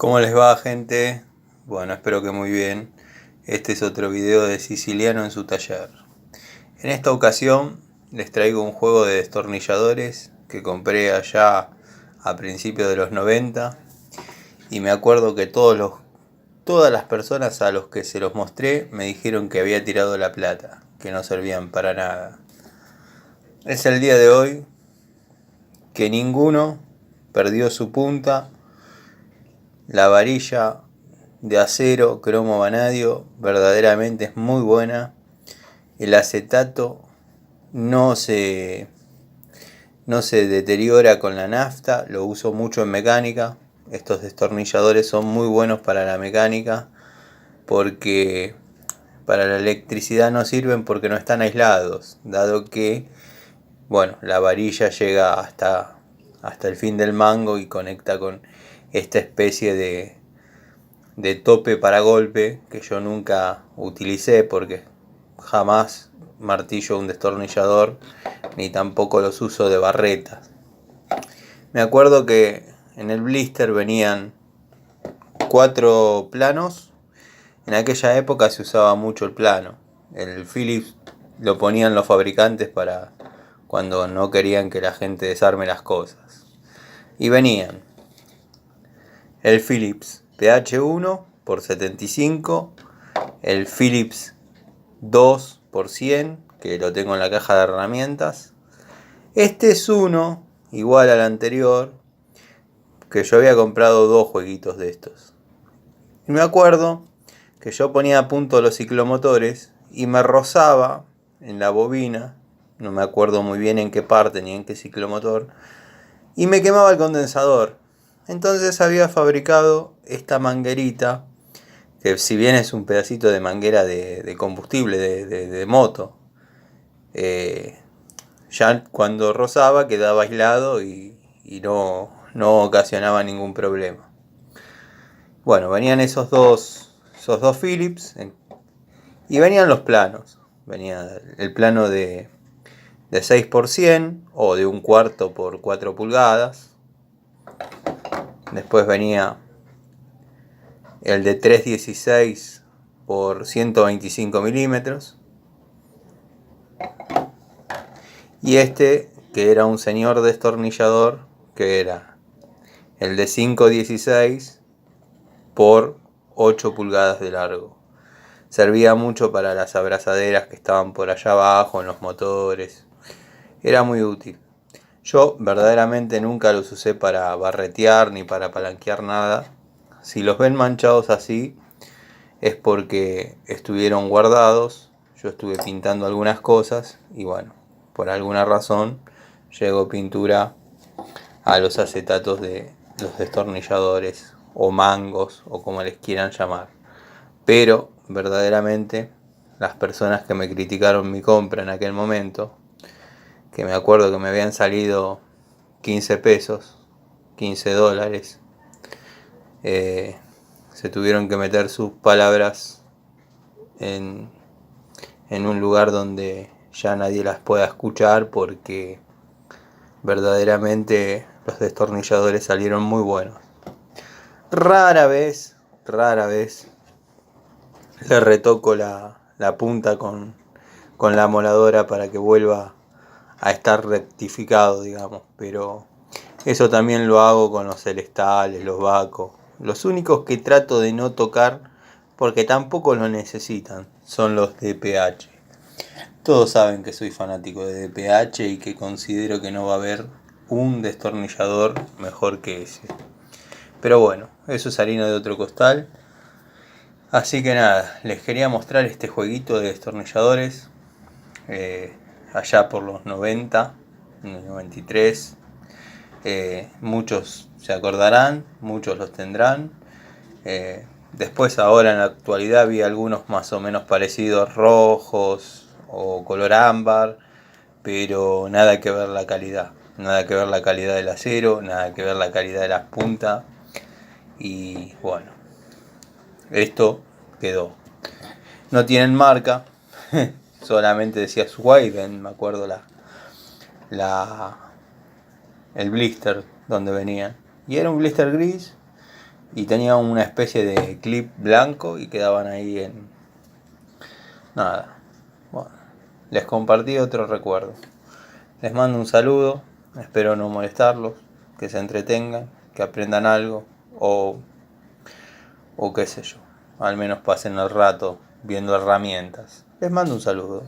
¿Cómo les va, gente? Bueno, espero que muy bien. Este es otro video de Siciliano en su taller. En esta ocasión les traigo un juego de destornilladores que compré allá a principios de los 90 y me acuerdo que todas las personas a los que se los mostré me dijeron que había tirado la plata, que no servían para nada. Es el día de hoy que ninguno perdió su punta. La varilla de acero cromo vanadio verdaderamente es muy buena. El acetato no se deteriora con la nafta, lo uso mucho en mecánica. Estos destornilladores son muy buenos para la mecánica porque para la electricidad no sirven porque no están aislados, dado que la varilla llega hasta el fin del mango y conecta con esta especie de tope para golpe que yo nunca utilicé porque jamás martillo un destornillador ni tampoco los uso de barretas. Me acuerdo que en el blister venían 4 planos. En aquella época se usaba mucho el plano. El Phillips lo ponían los fabricantes para cuando no querían que la gente desarme las cosas. Y venían el Phillips PH1 por 75, el Phillips 2 por 100, que lo tengo en la caja de herramientas. Este es uno igual al anterior, que yo había comprado 2 jueguitos de estos. Y me acuerdo que yo ponía a punto los ciclomotores y me rozaba en la bobina, no me acuerdo muy bien en qué parte ni en qué ciclomotor, y me quemaba el condensador. Entonces había fabricado esta manguerita, que si bien es un pedacito de manguera de combustible, de moto, ya cuando rozaba quedaba aislado y no ocasionaba ningún problema. Bueno, venían esos dos Phillips y venían los planos. Venía el plano de 6 por 100 o de 1/4 por 4 pulgadas. Después venía el de 316 por 125 milímetros. Y este, que era un señor destornillador, que era el de 516 por 8 pulgadas de largo. Servía mucho para las abrazaderas que estaban por allá abajo en los motores. Era muy útil. Yo verdaderamente nunca los usé para barretear ni para palanquear nada. Si los ven manchados así es porque estuvieron guardados. Yo estuve pintando algunas cosas y por alguna razón llegó pintura a los acetatos de los destornilladores o mangos o como les quieran llamar. Pero verdaderamente las personas que me criticaron mi compra en aquel momento, que me acuerdo que me habían salido 15 pesos, 15 dólares, se tuvieron que meter sus palabras en un lugar donde ya nadie las pueda escuchar porque verdaderamente los destornilladores salieron muy buenos. Rara vez le retoco la punta con la moladora para que vuelva a estar rectificado, digamos, pero eso también lo hago con los celestales, los Baco. Los únicos que trato de no tocar, porque tampoco lo necesitan, son los DPH. Todos saben que soy fanático de DPH y que considero que no va a haber un destornillador mejor que ese. Pero bueno, eso es harina de otro costal. Así que nada, les quería mostrar este jueguito de destornilladores allá por los 90, 93. Muchos se acordarán, muchos los tendrán. Después ahora en la actualidad vi algunos más o menos parecidos, rojos o color ámbar, pero nada que ver la calidad. Nada que ver la calidad del acero, nada que ver la calidad de las puntas. Y bueno, esto quedó. No tienen marca, solamente decía Sweden, me acuerdo el blister donde venía. Y era un blister gris y tenía una especie de clip blanco y quedaban ahí en... Nada, bueno, les compartí otro recuerdo. Les mando un saludo, espero no molestarlos, que se entretengan, que aprendan algo o qué sé yo, al menos pasen el rato viendo herramientas. Les mando un saludo.